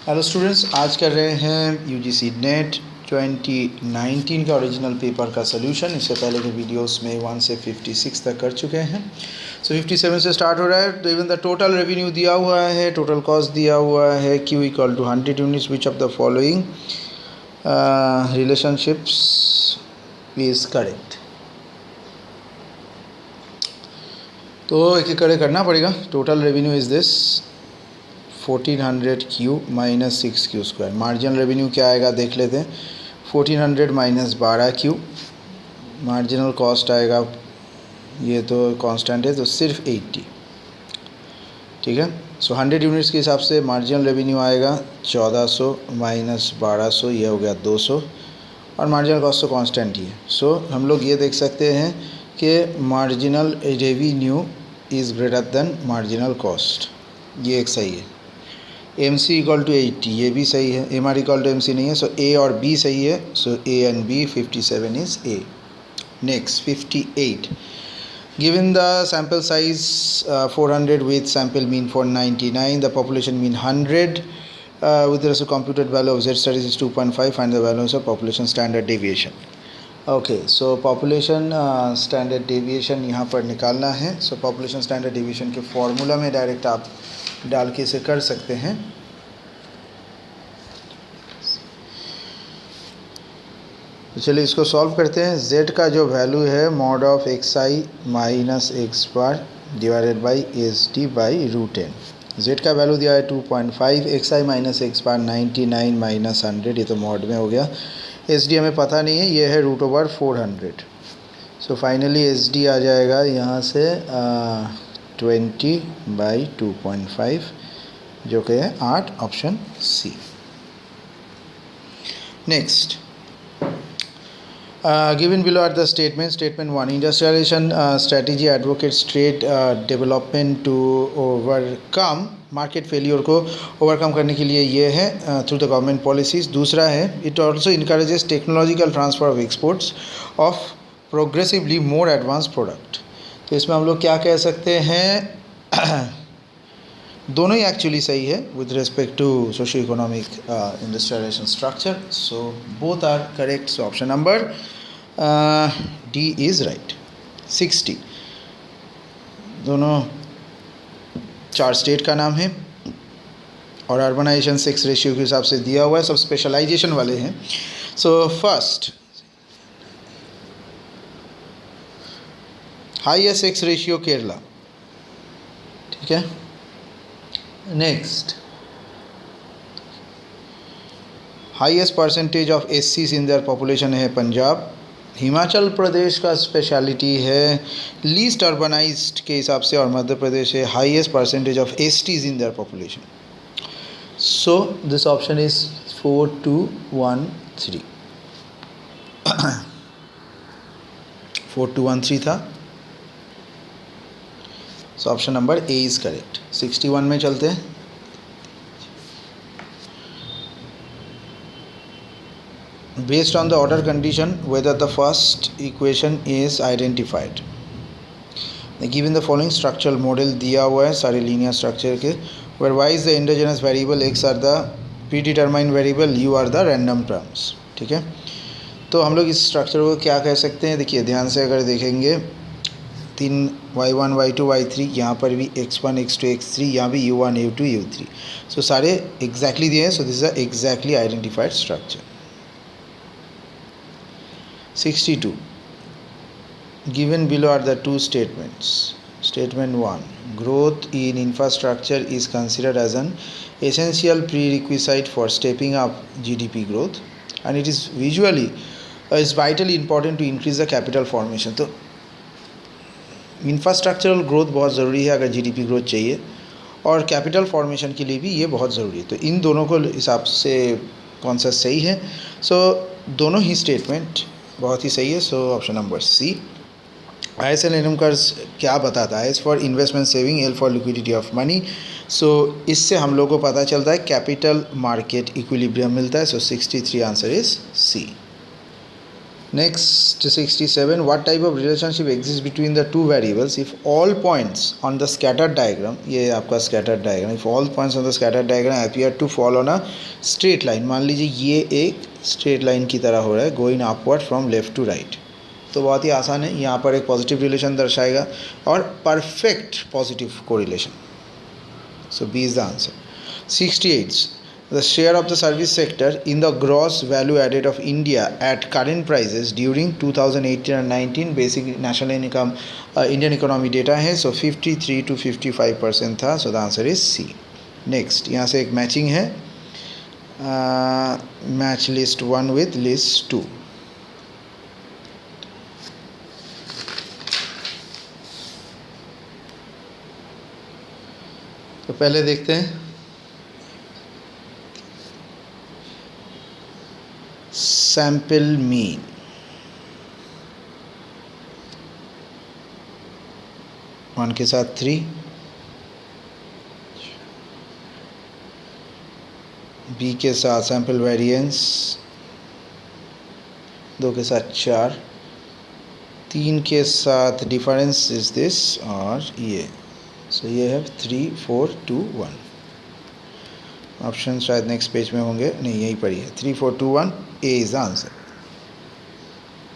Hello students, आज कर रहे हैं यूजीसी नेट 2019 का ओरिजिनल पेपर का सोल्यूशन। इससे पहले के वीडियोस में 1 से 56 तक कर चुके हैं। सो 57 से स्टार्ट हो रहा है। तो इवन द टोटल रेवेन्यू दिया हुआ है, टोटल कॉस्ट दिया हुआ है, Q equal to 100 units, which of the following relationships is correct. तो एक एक करके करना पड़ेगा। Total revenue is this 1400 Q minus 6 Q square. Marginal revenue क्या आएगा देख लेते हैं। 1400 माइनस 12 Q। मार्जिनल कॉस्ट आएगा, ये तो कांस्टेंट है तो सिर्फ 80, ठीक है। सो 100 यूनिट्स के हिसाब से मार्जिनल रेवेन्यू आएगा 1400 माइनस 1200, ये हो गया 200, और मार्जिनल कॉस्ट तो कांस्टेंट ही है। सो हम लोग ये देख सकते हैं कि marginal revenue is greater than marginal cost, ये एक सही है। MC इक्वल टू 80, ये भी सही है। MR इक्वल टू MC नहीं है, सो A और B सही है। सो A and B, 57 is A। Next 58, given the sample size 400 with sample mean 499, the population mean 100 with the computed value of Z status is 2.5, find the values of population standard deviation। Okay, so population standard deviation यहाँ पर निकालना है। सो population standard deviation के formula में direct आप डाल के इसे कर सकते हैं। तो चलिए इसको सॉल्व करते हैं। Z का जो वैल्यू है mod of xi minus x bar divided by SD by √10। Z का वैल्यू दिया है 2.5, xi माइनस एक्स बार 99 माइनस 100, ये तो मॉड में हो गया। SD हमें पता नहीं है, ये है √400। सो फाइनली SD आ जाएगा यहाँ से 20 बाई 2.5, जो कि है 8, option C। Next, given below are the statement. Statement 1, industrialisation strategy advocates trade development to overcome market failure को ओवरकम करने के लिए ये है थ्रू द गवर्नमेंट पॉलिसीज़। दूसरा है, it also encourages technological transfer of exports of progressively more advance product. तो इसमें हम लोग क्या कह सकते हैं, दोनों ही एक्चुअली सही है with respect to socio economic industrialisation structure. So both are correct. So option number D is right. 60, दोनों 4 स्टेट का नाम है और अर्बनाइजेशन 6 रेशियो के हिसाब से दिया हुआ है, सब स्पेशलाइजेशन वाले हैं। So first, highest 6 ratio Kerala, ठीक है। Next, highest percentage of SCs in their population है पंजाब। हिमाचल प्रदेश का स्पेशलिटी है लीस्ट अर्बनाइज्ड के हिसाब से, और मध्य प्रदेश है highest percentage of STs in their population. So this option is 4213 4213 था। So option number A is correct. 61 में चलते हैं। Based on the order condition whether the first equation is identified. Given the following structural model दिया हुआ है सारे linear structure के, where y is the endogenous variable, x are the predetermined variable, u are the random terms, ठीक है। तो हम लोग इस स्ट्रक्चर को क्या कह सकते हैं, देखिए ध्यान से अगर देखेंगे, 3 y1 y2 y3, यहाँ पर भी x1 x2 x3, यहाँ भी u1 u2 u3। सो सारे एग्जैक्टली दिए हैं। So this is a exactly identified structure. 62, given below are the two statements. Statement 1, growth in infrastructure is considered as an essential prerequisite for stepping up GDP growth, and it is is vitally important to increase the capital formation। तो infrastructural growth बहुत ज़रूरी है अगर GDP growth चाहिए, और capital formation के लिए भी ये बहुत ज़रूरी है। तो इन दोनों को हिसाब से कौन सा सही है। सो दोनों ही स्टेटमेंट बहुत ही सही है। So option number C। ISL income कर्ज क्या बताता है, for investment saving, L for liquidity of money. So इससे हम लोग को पता चलता है कैपिटल मार्केट इक्विलिब्रियम मिलता है। सो 63 answer is C। Next 67, what type of relationship exists between the two variables if all points on the scattered diagram, ये आपका scattered diagram, if all points on the scattered diagram appear to fall on a straight line, मान लीजिए ये एक straight line की तरह हो रहा है going upward from left to right, तो बहुत ही आसान है, यहाँ पर एक पॉजिटिव रिलेशन दर्शाएगा और perfect positive correlation. So B is the answer. 68. The share of the service sector in the gross value added of India at current prices during 2018 and 19 basic national income Indian economy data है. So 53 to 55% था. So the answer is C. Next यहाँ से एक matching है, match list 1 with list 2. तो पहले देखते हैं सैम्पल मीन. वन के साथ 3, बी के साथ सैम्पल वेरिएंस 2 के साथ 4, 3 के साथ डिफरेंस इज दिस और ये. सो ये है 3, 4, 2, 1. ऑप्शन शायद नेक्स्ट पेज में होंगे, नहीं यहीं पर ही है. 3, 4, 2, 1. A is the answer.